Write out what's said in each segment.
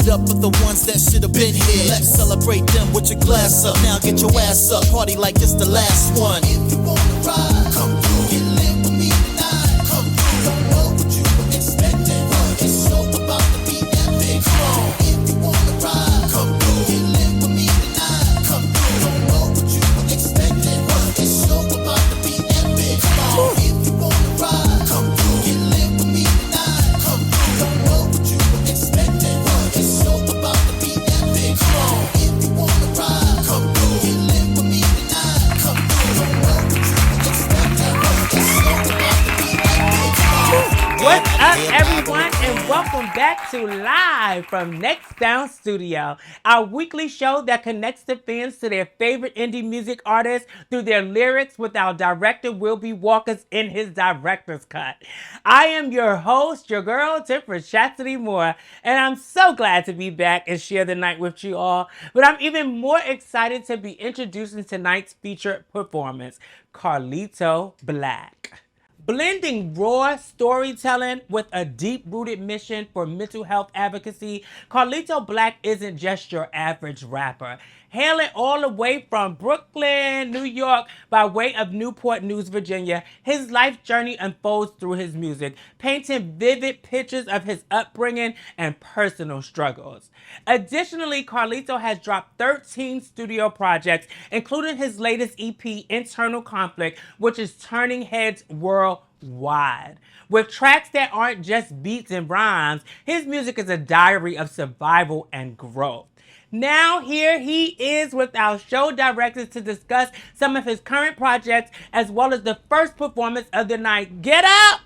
it up for the ones that should have been here. Let's celebrate them with your glass up. Now get your ass up, party like it's the last one. If you wanna ride, come through, get lit with me tonight. Come through, don't know what you were expecting, but it's so about to be epic. Come on, if you wanna ride, come through, get lit with me tonight. Come through, don't know what you were expecting, but it's so about to be epic. Come on, if you wanna ride, come through, get lit with me tonight. Come through, don't know what you were expecting, but it's so about to be epic. Come on, if you wanna ride, come through, get lit with me tonight. Come through, don't know what you were expecting, but it's so about to be epic. Come on. What's up, everyone, and welcome back to Live from Next Down Studio, our weekly show that connects the fans to their favorite indie music artists through their lyrics with our director, Will B. Walker's in his director's cut. I am your host, your girl, Tempress Chasity Moore, and I'm so glad to be back and share the night with you all. But I'm even more excited to be introducing tonight's featured performance, Carlito Black. Blending raw storytelling with a deep-rooted mission for mental health advocacy, Carlito Black isn't just your average rapper. Hailing all the way from Brooklyn, New York, by way of Newport News, Virginia, his life journey unfolds through his music, painting vivid pictures of his upbringing and personal struggles. Additionally, Carlito has dropped 13 studio projects, including his latest EP, Internal Conflict, which is turning heads worldwide. With tracks that aren't just beats and rhymes, his music is a diary of survival and growth. Now here he is with our show directors to discuss some of his current projects as well as the first performance of the night. Get up!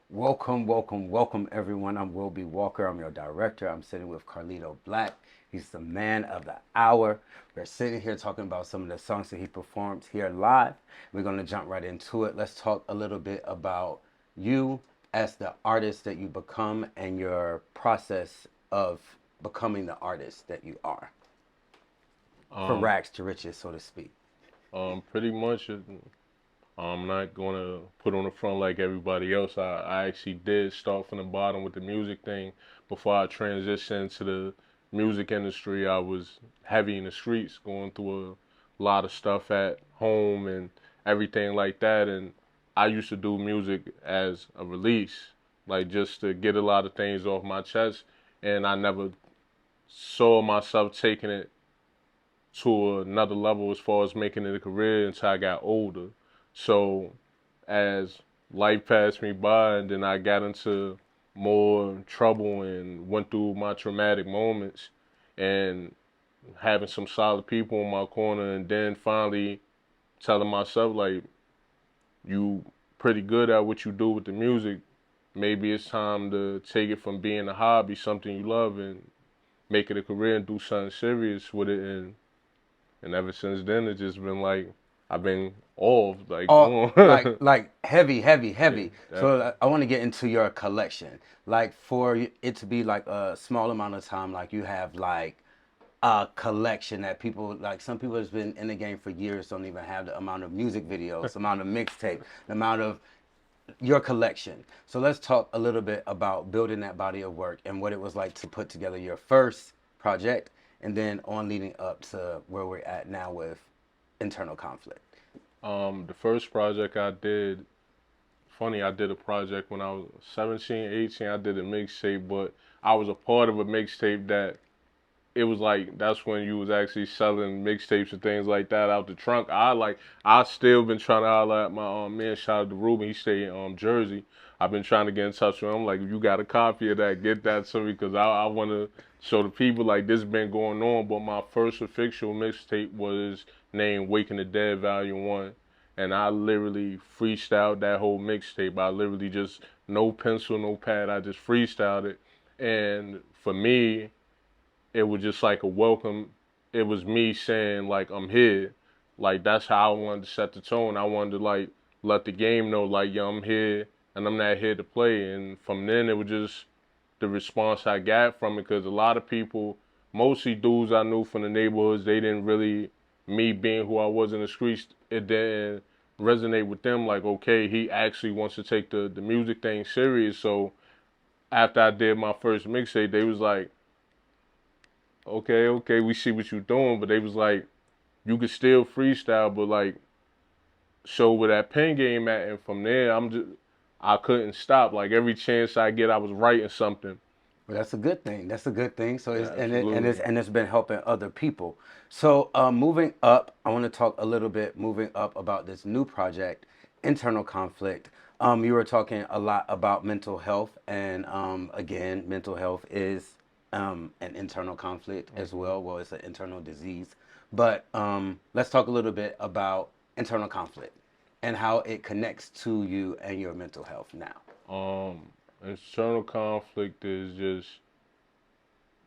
Welcome, welcome, welcome everyone. I'm Will B. Walker. I'm your director. I'm sitting with Carlito Black. He's the man of the hour. We're sitting here talking about some of the songs that he performed here live. We're going to jump right into it. Let's talk a little bit about you as the artist that you become and your process of becoming the artist that you are. From rags to riches, so to speak. Pretty much, I'm not going to put on the front like everybody else. I actually did start from the bottom with the music thing. Before I transitioned to the music industry, I was heavy in the streets, going through a lot of stuff at home and everything like that. And I used to do music as a release, like just to get a lot of things off my chest. And I never saw myself taking it to another level as far as making it a career until I got older. So as life passed me by and then I got into more trouble and went through my traumatic moments and having some solid people in my corner and then finally telling myself, like, you pretty good at what you do with the music. Maybe it's time to take it from being a hobby, something you love, and make it a career and do something serious with it. And ever since then, it's just been like, I've been off, like, like heavy. Yeah, So I want to get into your collection. Like for it to be like a small amount of time, like you have like a collection that people, like some people has been in the game for years don't even have the amount of music videos, the amount of mixtape, the amount of your collection. So let's talk a little bit about building that body of work and what it was like to put together your first project and then on leading up to where we're at now with Internal Conflict. The first project I did, funny, I did a project when I was 17, 18. I did a mixtape, but I was a part of a mixtape that it was like, that's when you was actually selling mixtapes and things like that out the trunk. I still been trying to holler at my man, shout out to Ruben, he stay in Jersey. I've been trying to get in touch with him. Like, if you got a copy of that, get that to me, because I want to show the people, like, this been going on. But my first official mixtape was named Waking the Dead Volume 1. And I literally freestyled that whole mixtape. I literally just, no pencil, no pad, I just freestyled it. And for me, it was just like a welcome. It was me saying, like, I'm here. Like, that's how I wanted to set the tone. I wanted to, like, let the game know, like, yo, I'm here, and I'm not here to play. And from then, it was just the response I got from it, because a lot of people, mostly dudes I knew from the neighborhoods, they didn't really, me being who I was in the streets, it didn't resonate with them. Like, okay, he actually wants to take the music thing serious. So after I did my first mixtape, they was like, okay, we see what you're doing, but they was like, you could still freestyle, but like, show where that pen game at, and from there, I couldn't stop. Like every chance I get, I was writing something. Well, that's a good thing. That's a good thing. So it's Yeah, and it's been helping other people. So moving up, I want to talk a little bit moving up about this new project, internal conflict. You were talking a lot about mental health, and again, mental health is an internal conflict as well. Well, it's an internal disease. But let's talk a little bit about internal conflict and how it connects to you and your mental health now. Internal conflict is just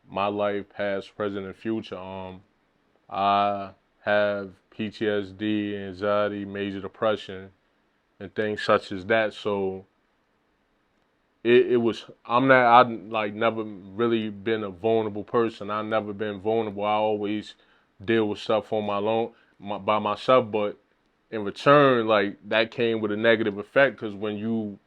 my life, past, present, and future. I have PTSD, anxiety, major depression, and things such as that. So it was, I like never really been a vulnerable person. I never been vulnerable. I always deal with stuff on by myself, but in return, like that came with a negative effect, because when you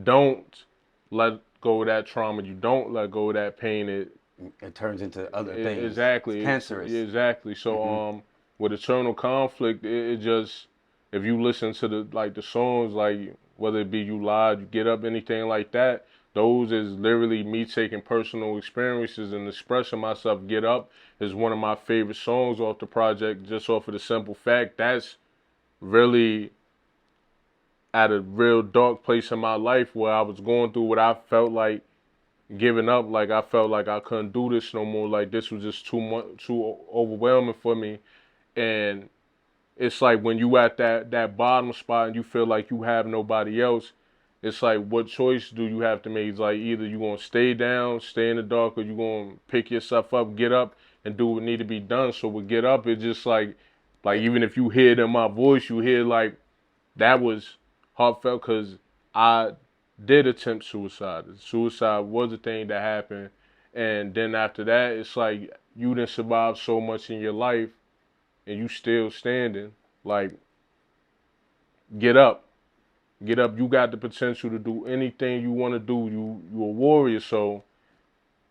don't let go of that trauma, you don't let go of that pain, it turns into other things. Exactly. It's cancerous. Exactly. So with eternal conflict, it just, if you listen to the songs, like whether it be You Lied, You Get Up, anything like that, those is literally me taking personal experiences and expressing myself. Get Up is one of my favorite songs off the project, just off of the simple fact that's really at a real dark place in my life where I was going through what I felt like giving up. Like I felt like I couldn't do this no more. Like this was just too overwhelming for me. And it's like when you at that bottom spot and you feel like you have nobody else, it's like, what choice do you have to make? It's like either you gonna stay down, stay in the dark, or you gonna pick yourself up, get up, and do what need to be done. So with Get Up, it's just like even if you hear it in my voice, you hear like that was heartfelt, because I did attempt suicide. Suicide was a thing that happened. And then after that, it's like you didn't survive so much in your life and you still standing. Like, get up. Get up. You got the potential to do anything you want to do. You a warrior. So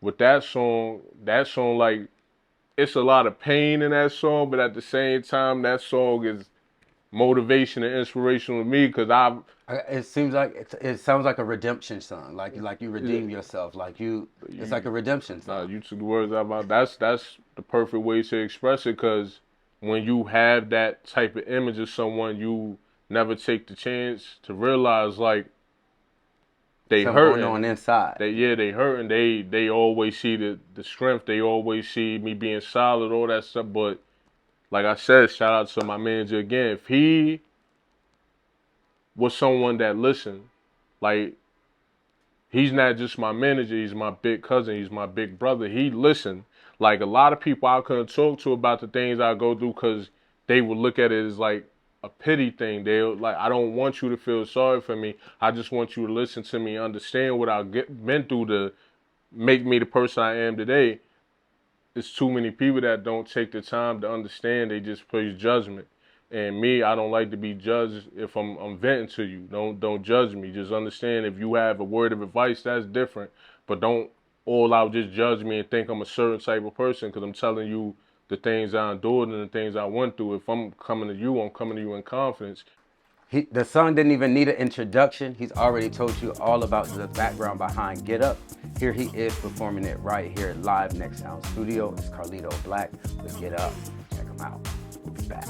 with that song, like, it's a lot of pain in that song, but at the same time, that song is motivation and inspiration with me, because it seems like it sounds like a redemption song, like you redeem yourself, it's like a redemption song. You took the words out of my mouth. That's the perfect way to express it, because when you have that type of image of someone, you never take the chance to realize like they hurting on inside. They hurting. They always see the strength. They always see me being solid, all that stuff. But like I said, shout out to my manager again. If he was someone that listened, like, he's not just my manager, he's my big cousin, he's my big brother. He listened. Like, a lot of people I couldn't talk to about the things I go through, because they would look at it as like a pity thing. They're like, I don't want you to feel sorry for me. I just want you to listen to me, understand what I've been through to make me the person I am today. It's too many people that don't take the time to understand. They just place judgment. And me, I don't like to be judged if I'm venting to you. Don't judge me. Just understand, if you have a word of advice, that's different. But don't all out just judge me and think I'm a certain type of person, because I'm telling you the things I endured and the things I went through. If I'm coming to you, I'm coming to you in confidence. The song didn't even need an introduction. He's already told you all about the background behind Get Up. Here he is performing it right here live Next Sound Studio. It's Carlito Black with Get Up. Check him out. We'll be back.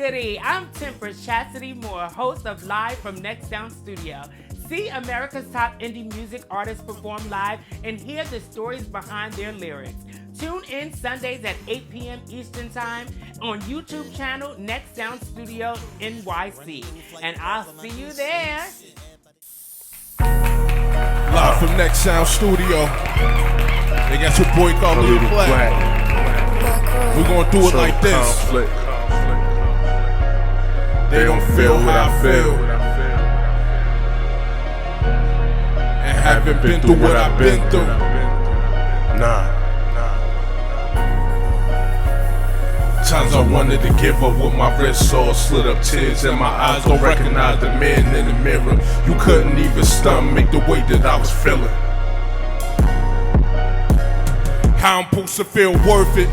goody? I'm Tempress Chasity Moore, host of Live from Next Sound Studio. See America's top indie music artists perform live and hear the stories behind their lyrics. Tune in Sundays at 8 p.m. Eastern Time on YouTube channel Next Sound Studio NYC. And I'll see you there. Live from Next Sound Studio. They got your boy Carlito Black. We're gonna do it like this. They don't feel what I feel, and haven't been through what I've been through. Nah. Times I wanted to give up with my wrist all slit up, tears in my eyes. Don't recognize the man in the mirror. You couldn't even stomach the way that I was feeling. How I'm supposed to feel worth it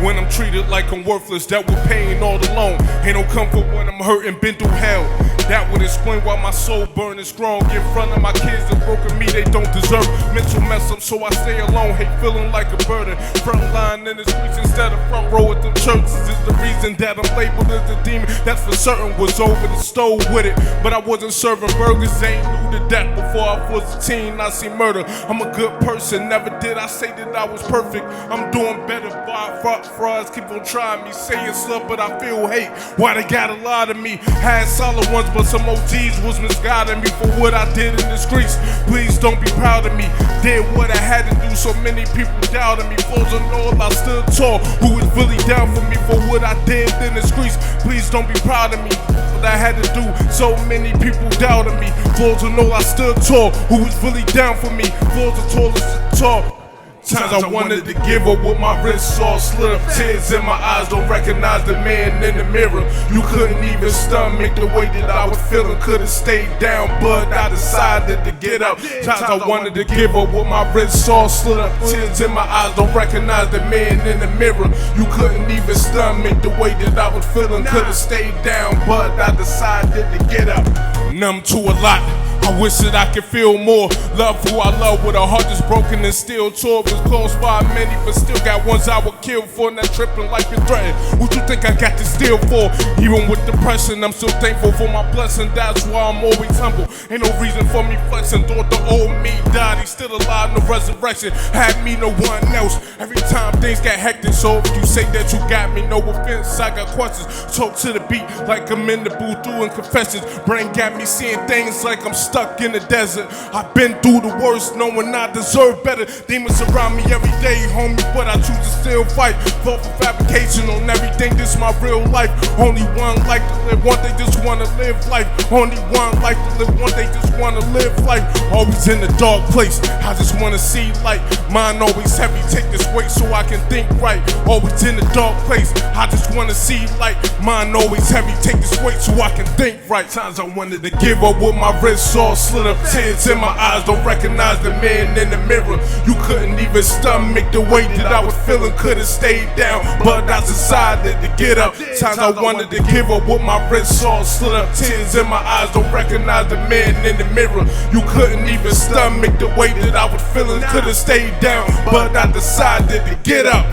when I'm treated like I'm worthless, that with pain all alone. Ain't no comfort when I'm hurting, been through hell. That would explain why my soul burning strong in front of my kids and broken me they don't deserve. Mental mess up, so I stay alone, hate feeling like a burden. Front line in the streets instead of front row at them churches is the reason that I'm labeled as a demon. That's for certain, was over the stove with it. But I wasn't serving burgers, ain't new to death. Before I was a teen, I see murder. I'm a good person, never did I say that I was perfect. I'm doing better by frauds keep on trying me, saying stuff, but I feel hate. Why they got a lot of me? Had solid ones, but some OGs was misguiding me for what I did in the streets. Please don't be proud of me. Did what I had to do, so many people doubted me. Flows on all, I stood tall. Who was really down for me for what I did in the streets? Please don't be proud of me. What I had to do, so many people doubted me. Flows on all, I stood tall. Who was really down for me? Flows are tall as tall. Times I wanted to give up with my wrists all slit up, tears in my eyes. Don't recognize the man in the mirror. You couldn't even stomach the way that I was feeling. Could've stayed down, but I decided to get up. Times I wanted to give up with my wrists all slit up, tears in my eyes. Don't recognize the man in the mirror. You couldn't even stomach the way that I was feeling. Could've stayed down, but I decided to get up. Numb to a lot. I wish that I could feel more. Love who I love with a heart that's broken and still tore. Was close by many, but still got ones I would kill for. Not tripping like a threat. What you think I got this still for? Even with depression, I'm still thankful for my blessing. That's why I'm always humble. Ain't no reason for me flexing. Thought the old me died, he's still alive in the resurrection. Had me, no one else. Every time things got hectic, so if you say that you got me, no offense, I got questions. Talk to the beat like I'm in the booth doing confessions. Brain got me seeing things like I'm stuck in the desert. I've been through the worst, knowing I deserve better. Demons surround me every day, homie, but I choose to still fight. Fall for fabrication on everything, this my real life. Only one life to live, one they just wanna live life. Only one life to live, one they just wanna live life. Always in the dark place, I just wanna see light. Mind always heavy, take this weight so I can think right. Always in the dark place, I just wanna see light. Mind always heavy, take this weight so I can think right. Times I wanted to give up with my wrists all slit up, tears in my eyes. Don't recognize the man in the mirror. You couldn't even stomach the way that I was feeling. Could've stayed down, but I decided to get up. Times I wanted to give up with my wrists all slit up, tears in my eyes. Don't recognize the man in the mirror. You couldn't even stomach the way that I was feeling. Could've stayed down, but I decided to get up.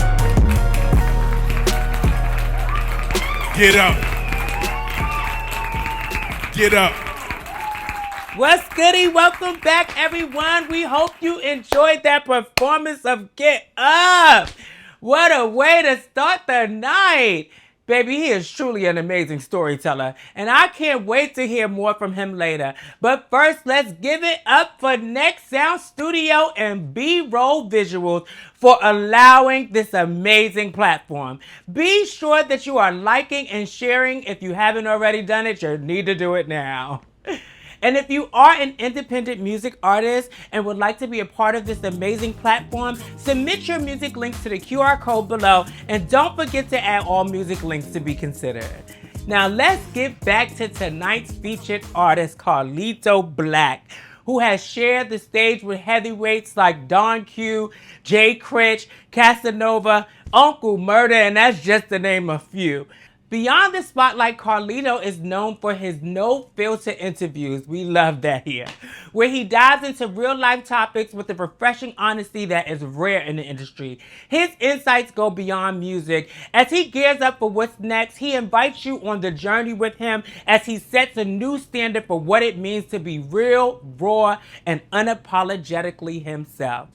Get up. Get up. What's goody? Welcome back, everyone. We hope you enjoyed that performance of Get Up. What a way to start the night. Baby, he is truly an amazing storyteller, and I can't wait to hear more from him later. But first, let's give it up for Next Sound Studio and B-Roll Visuals for allowing this amazing platform. Be sure that you are liking and sharing. If you haven't already done it, you need to do it now. And if you are an independent music artist and would like to be a part of this amazing platform, submit your music links to the QR code below, and don't forget to add all music links to be considered. Now let's get back to tonight's featured artist, Carlito Black, who has shared the stage with heavyweights like Don Q, Jay Critch, Casanova, Uncle Murder, and that's just to name a few. Beyond the spotlight, Carlito is known for his no-filter interviews. We love that here. Where he dives into real-life topics with a refreshing honesty that is rare in the industry. His insights go beyond music. As he gears up for what's next, he invites you on the journey with him as he sets a new standard for what it means to be real, raw, and unapologetically himself.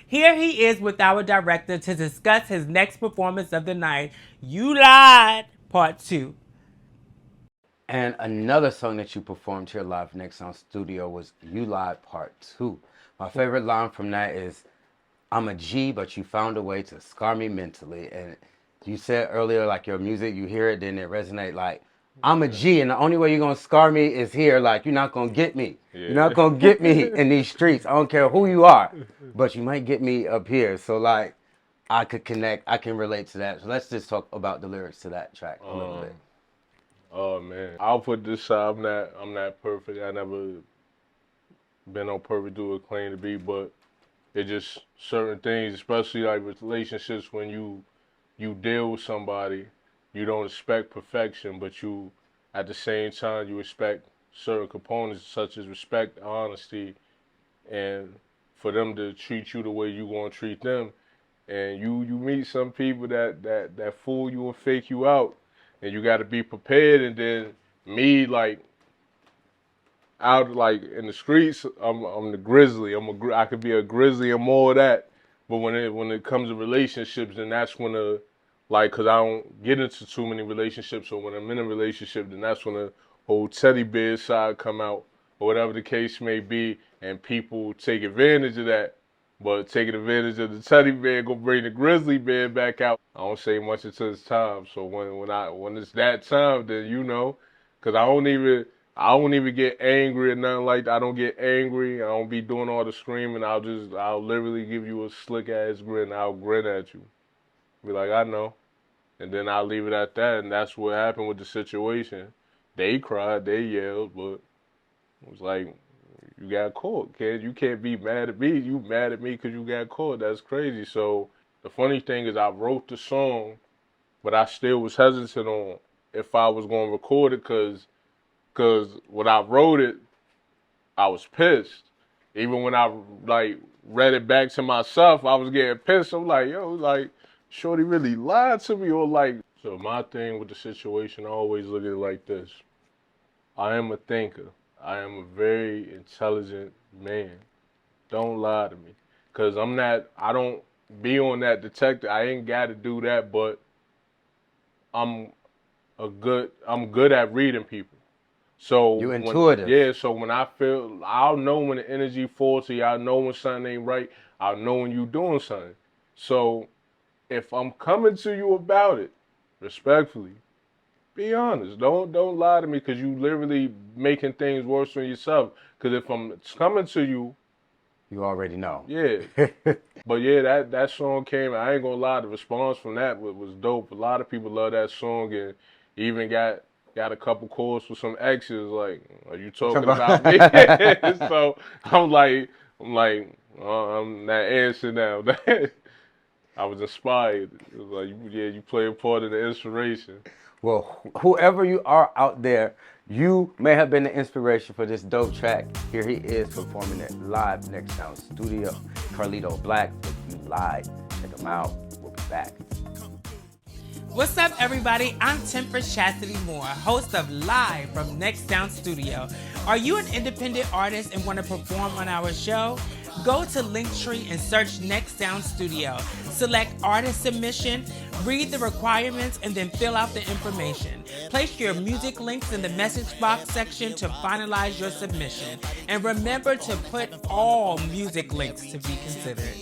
Here he is with our director to discuss his next performance of the night, You Lied, Part 2. And another song that you performed here live Next Sound Studio was You Lied Part 2. My favorite line from that is, I'm a G, but you found a way to scar me mentally. And you said earlier, like your music, you hear it, then it resonate like, I'm a G, and the only way you're going to scar me is here. Like, you're not going to get me. Yeah. You're not going to get me in these streets. I don't care who you are, but you might get me up here. So, like, I could connect. I can relate to that. So let's just talk about the lyrics to that track a little bit. Oh man, I'll put this side. I'm not perfect. I never been on perfect to a claim to be, but it just certain things, especially like with relationships, when you deal with somebody, you don't expect perfection, but you at the same time you expect certain components such as respect, honesty, and for them to treat you the way you want to treat them. And you meet some people that fool you and fake you out, and you got to be prepared. And then me, like, out like in the streets, I'm the grizzly. I could be a grizzly and more of that. But when it comes to relationships, then that's when like, cause I don't get into too many relationships. So when I'm in a relationship, then that's when the whole teddy bear side come out, or whatever the case may be, and people take advantage of that. But taking advantage of the teddy bear gonna bring the grizzly bear back out. I don't say much until it's time. So when it's that time, then you know, cause I don't even get angry or nothing like that. I don't get angry. I don't be doing all the screaming. I'll literally give you a slick ass grin. I'll grin at you. Be like, I know. And then I'll leave it at that. And that's what happened with the situation. They cried, they yelled, but it was like, you got caught, kid. You can't be mad at me. You mad at me because you got caught. That's crazy. So the funny thing is I wrote the song, but I still was hesitant on if I was going to record it because when I wrote it, I was pissed. Even when I like read it back to myself, I was getting pissed. I'm like, yo, like, shorty really lied to me, or like. So my thing with the situation, I always look at it like this. I am a thinker. I am a very intelligent man. Don't lie to me. Cause I don't be on that detective. I ain't gotta do that, but I'm good at reading people. So you intuitive. So when I'll know when the energy faulty, I'll know when something ain't right, I'll know when you doing something. So if I'm coming to you about it, respectfully, be honest. Don't lie to me because you literally making things worse for yourself. Because if I'm coming to you, you already know. Yeah. But yeah, that song came. I ain't gonna lie. The response from that was dope. A lot of people love that song, and even got a couple calls with some exes like, "Are you talking about me?" So I'm not answering now. I was inspired. It was like, yeah, you play a part of the inspiration. Well, whoever you are out there, you may have been the inspiration for this dope track. Here he is performing it live Next Sound Studio. Carlito Black, You Lied. Check him out. We'll be back. What's up, everybody? I'm Tempress Chasity Moore, host of Live from Next Sound Studio. Are you an independent artist and want to perform on our show? Go to Linktree and search Next Sound Studio. Select artist submission, read the requirements, and then fill out the information. Place your music links in the message box section to finalize your submission. And remember to put all music links to be considered.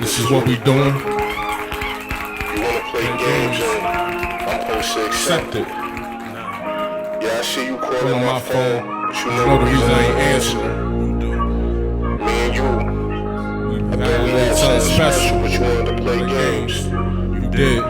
This is what we doing. You wanna play games and I'm supposed to accept it. Yeah, I see you calling On my my phone. phone. You know the reason I ain't answering. Me and you. I think we had something special, but you wanted to play games. You did.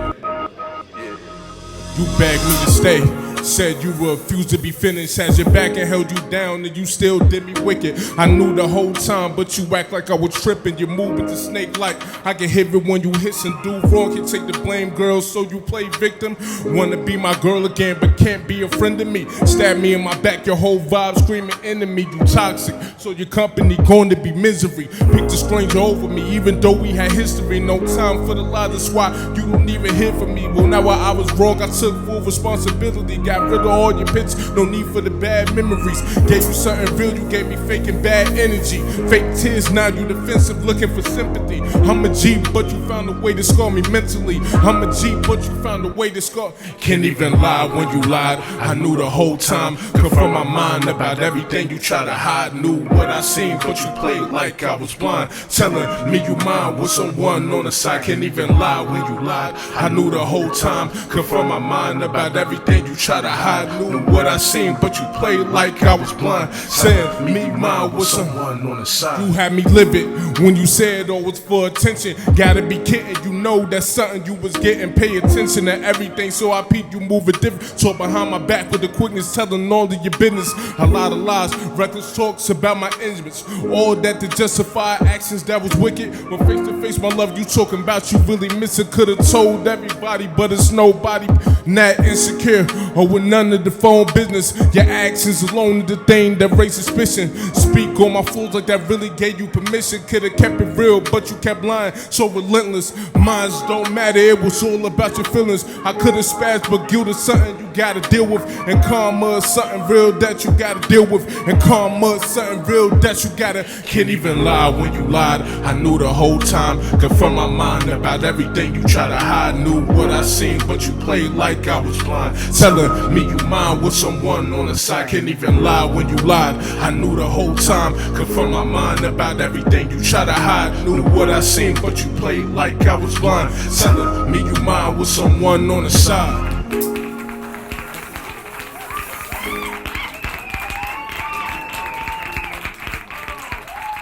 You begged me to stay. Said you refused to be finished, had your back and held you down, and you still did me wicked. I knew the whole time, but you act like I was tripping. You're moving to snake like I can hit it when you hiss and do wrong. Can take the blame, girl, so you play victim. Wanna be my girl again, but can't be a friend of me. Stab me in my back, your whole vibe screaming enemy. You toxic, so your company going to be misery. Pick the stranger over me, even though we had history. No time for the lie, that's why you don't even hear from me. Well, now I was wrong, I took full responsibility. Got rid of all your pits, no need for the bad memories. Gave you something real, you gave me fake and bad energy. Fake tears, now you defensive, looking for sympathy. I'm a G, but you found a way to scar me mentally. I'm a G, but you found a way to scar. Can't even lie when you lied. I knew the whole time, confirm my mind about everything you try to hide. Knew what I seen, but you played like I was blind. Telling me you mine with someone on the side. Can't even lie when you lied. I knew the whole time, confirm my mind about everything you try to hide. Knew what I seen, but you played like I was blind. Saying me mine with someone on the side. You had me livid when you said all was for attention. Gotta be kidding, you know that's something you was getting. Pay attention to everything, so I peep you moving different. Talk behind my back with the quickness, telling all of your business. A lot of lies, reckless talks about my injuries. All that to justify actions that was wicked. When face to face, my love, you talking about you really missing. Could've told everybody, but it's nobody. Not insecure or with none of the phone business. Your actions alone are the thing that raise suspicion. Speak on my fools like that really gave you permission. Could've kept it real, but you kept lying, so relentless. Minds don't matter, it was all about your feelings. I could've spazzed, but guilt is something you gotta deal with. And karma is something real that you gotta deal with. And karma is something real that you gotta. Can't even lie when you lied. I knew the whole time, confirm my mind about everything you try to hide. Knew what I seen, but you played like I was blind. Telling me you mine with someone on the side. Can't even lie when you lied. I knew the whole time, confirm my mind about everything you try to hide. Knew what I seen, but you played like I was blind. Telling me you mine with someone on the side.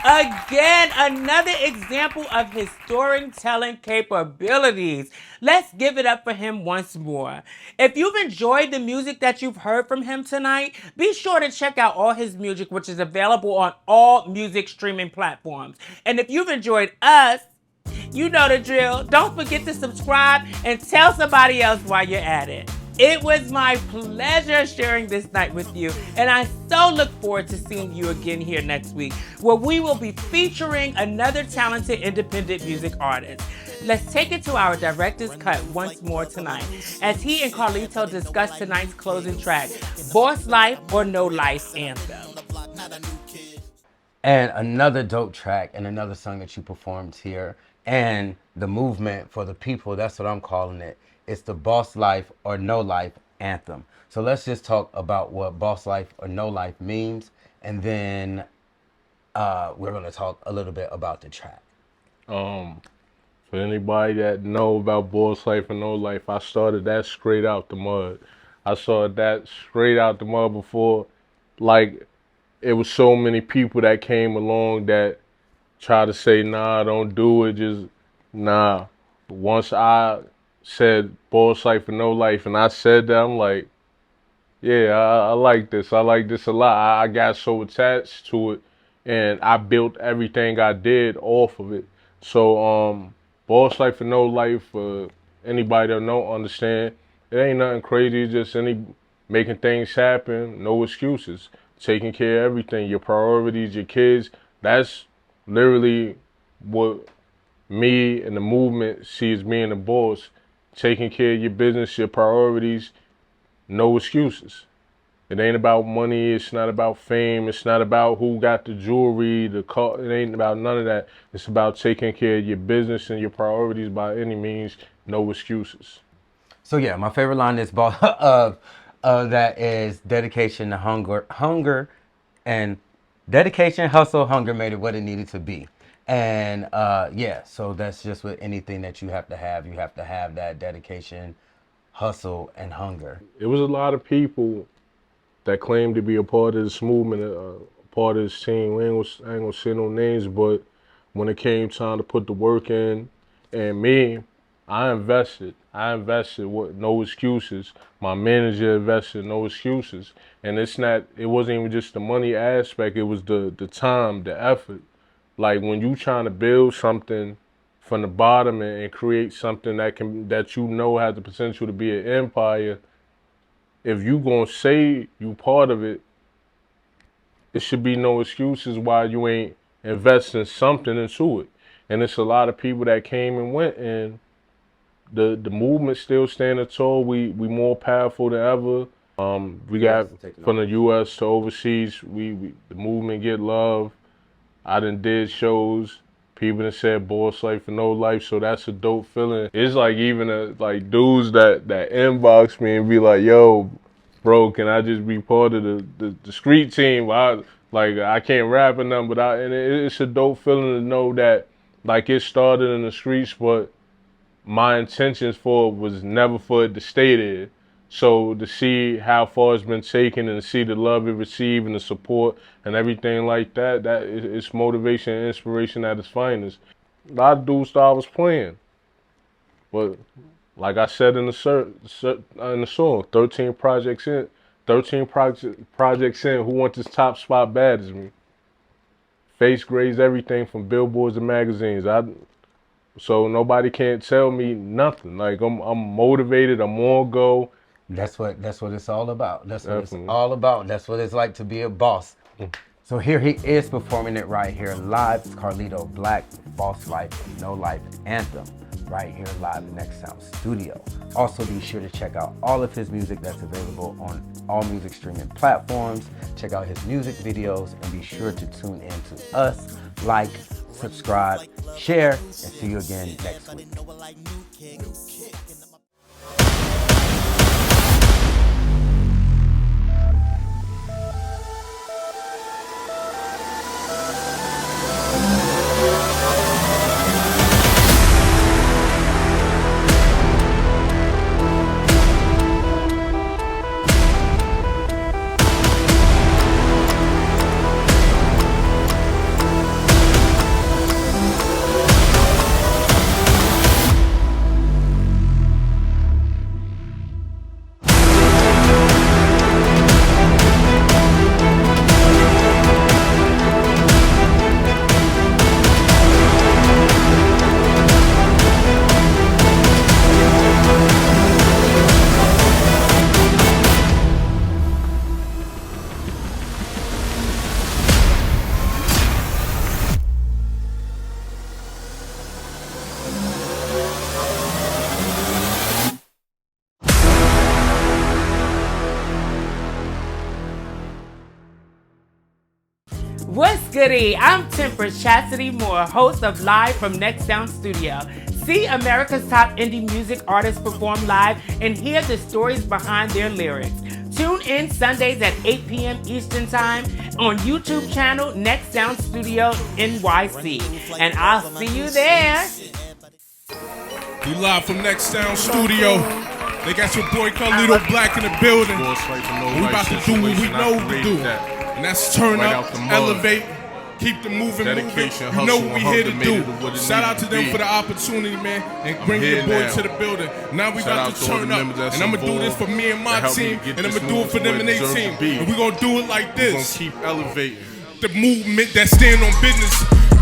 Again, another example of his storytelling capabilities. Let's give it up for him once more. If you've enjoyed the music that you've heard from him tonight, be sure to check out all his music, which is available on all music streaming platforms. And if you've enjoyed us, you know the drill. Don't forget to subscribe and tell somebody else while you're at it. It was my pleasure sharing this night with you, and I so look forward to seeing you again here next week, where we will be featuring another talented independent music artist. Let's take it to our director's cut once more tonight, as he and Carlito discuss tonight's closing track, Boss Life or No Life Anthem. And another dope track and another song that you performed here. And the movement for the people, that's what I'm calling it. It's the Boss Life or No Life Anthem. So let's just talk about what Boss Life or No Life means. And then we're going to talk a little bit about the track. For anybody that know about Boss Life or No Life, I started that straight out the mud. I started that straight out the mud before, like, it was so many people that came along that tried to say, nah, don't do it, just, nah. Once I said Boss Life or No Life, and I said that, I'm like, yeah, I like this. I like this a lot. I got so attached to it, and I built everything I did off of it. So, Boss Life or No Life, for anybody that don't understand, it ain't nothing crazy, just making things happen, no excuses. Taking care of everything, your priorities, your kids. That's literally what me and the movement sees being a boss. Taking care of your business, your priorities, no excuses. It ain't about money, it's not about fame, it's not about who got the jewelry, the car, it ain't about none of that. It's about taking care of your business and your priorities by any means, no excuses. So yeah, my favorite line is that is dedication to hunger, and dedication, hustle, hunger made it what it needed to be. And yeah, so that's just with anything that you have to have. You have to have that dedication, hustle, and hunger. It was a lot of people that claimed to be a part of this movement, a part of this team. I ain't gonna say no names, but when it came time to put the work in, and me, I invested with no excuses. My manager invested, no excuses. And it wasn't even just the money aspect, it was the time, the effort. Like when you trying to build something from the bottom and create something that you know has the potential to be an empire, if you gonna say you part of it, it should be no excuses why you ain't investing something into it. And it's a lot of people that came and went, and the movement still standing tall. We more powerful than ever. We got from the U.S. to overseas. The movement get love. I done did shows. People done said boss life for no life, so that's a dope feeling. It's like even like dudes that inbox me and be like, "Yo, bro, can I just be part of the street team?" I can't rap or nothing, but it's a dope feeling to know that like it started in the streets, but my intentions for it was never for it to stay there. So to see how far it's been taken and to see the love it received and the support and everything like that, it's motivation and inspiration at its finest. A lot of dudes thought I was playing, but like I said in the song, 13 projects in, who wants this top spot bad as me? Face grades everything from billboards and magazines. So nobody can't tell me nothing. Like I'm motivated. I'm on go. That's what it's all about. That's what it's all about. That's what it's like to be a boss. So here he is performing it right here live. It's Carlito Black, Boss Life, No Life Anthem, right here live in Next Sound Studio. Also be sure to check out all of his music that's available on all music streaming platforms. Check out his music videos and be sure to tune in to us. Like, subscribe, share, and see you again next week. What's goody? I'm Tempress Chasity Moore, host of Live from Next Sound Studio. See America's top indie music artists perform live and hear the stories behind their lyrics. Tune in Sundays at 8 p.m. Eastern Time on YouTube channel Next Sound Studio NYC. And I'll see you there. We live from Next Sound Studio. They got your boy Carlito Black in the building. We about to do what we know to do. And that's turn up, elevate, keep the moving. You know what we here to do. Shout out to them for the opportunity, man, and bring your boy to the building. Now we about to turn up, and I'm gonna do this for me and my team, and I'm gonna do it for them and their team. And we gonna do it like this. Keep elevating. The movement that stand on business,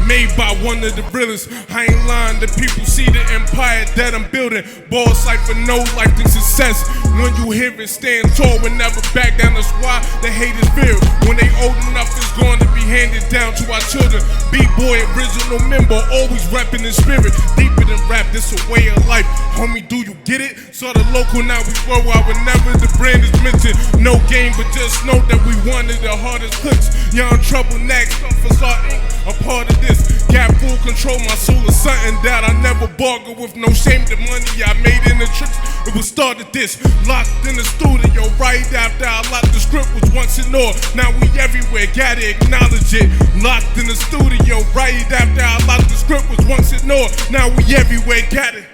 made by one of the realest. I ain't lying, the people see the empire that I'm building. Boss life for no life to success. When you hear it, stand tall and never back down. That's why the haters fear. When they old enough, it's going to be handed down to our children. B-boy, original member, always rapping in spirit. Deeper than rap, this a way of life. Homie, do you get it? Saw the local, now we worldwide whenever the brand is mentioned. No game, but just know that we one of the hardest clicks. Young Trouble, next up for starting a part of this. Got full control, my soul is something that I never bargain with. No shame, the money I made in the tricks, it was started this. Locked in the studio, right after I locked the script was once in all. Now we everywhere, gotta acknowledge it. Locked in the studio, right after I locked the script was once in all. Now we everywhere, got it.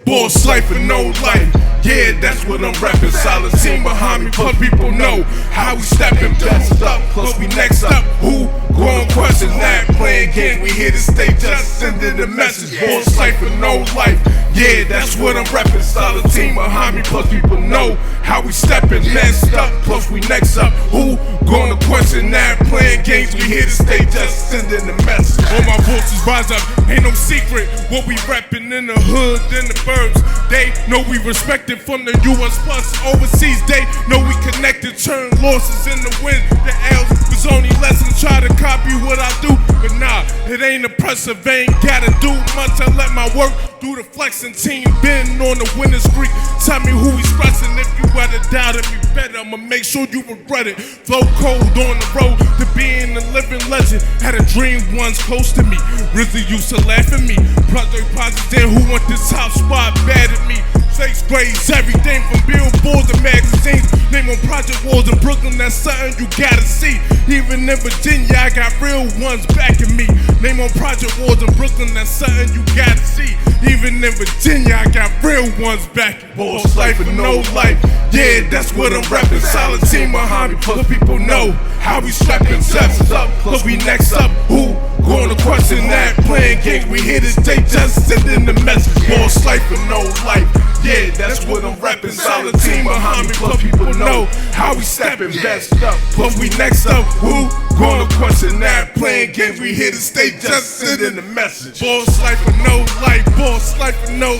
Boss life and no life, yeah, that's what I'm rapping. Solid team behind me, plus people know how we stepping. Best up, plus we next up. Who? gon' question that? Playing games, we here to stay, just sending the message. Born cipher, no life. Yeah, that's what I'm reppin'. Solid team behind me, plus people know how we steppin'. Next up, plus we next up. Who gonna question that? Playing games, we here to stay, just sending the message. All my voices rise up, ain't no secret. What we reppin' in the hood, in the burbs. They know we respected from the US plus overseas. They know we connected, turn losses in the wind. The L's was only lessons, try to copy what I do. But nah, it ain't impressive, ain't gotta do much. I let my work do the flexing. Team been on the winning streak. Tell me who he's pressing. If you ever doubted me better, I'ma make sure you regret it. Flow cold on the road to being a living legend. Had a dream once close to me. Rizzy used to laugh at me. Project then who want this top spot bad at me. 6th grades, everything from billboards and magazines. Name on project walls in Brooklyn, that's something you gotta see. Even in Virginia, I got real ones backing me. Name on project walls in Brooklyn, that's something you gotta see. Even in Virginia, I got real ones backing. Boss life with no life, yeah, that's what I'm reppin'. Solid team behind me, plus people know how we steppin'. Steps up, plus we next up. Who gonna question that? Playing games, we here to stay, just sending the message. Boss life with no life. Yeah, that's what I'm reppin'. Solid team behind me, plus people know how we steppin'. Best up, plus we next up. Who gonna question that? Playing games, we here to stay, just sending the message. Boss life for no life, boss life for no,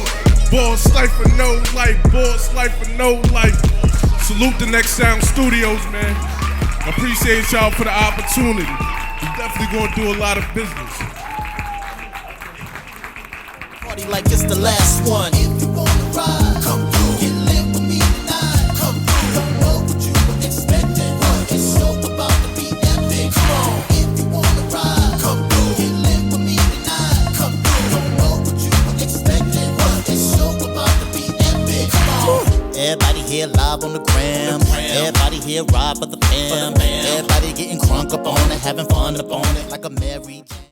boss life for no life, boss life for no life. Salute the Next Sound Studios, man. Appreciate y'all for the opportunity. We definitely gonna do a lot of business. Party like it's the last one. If you wanna ride, come through. Get lit with me tonight. Come through. Don't know what you were expecting, but it's so about to be epic. Come on. If you wanna ride, come through. Get lit with me tonight. Come through. Don't know what you were expecting, but it's so about to be epic. Come on. Everybody here live on the gram. Everybody here ride for the fam. Everybody getting crunk up on it, having fun up on it like a merry.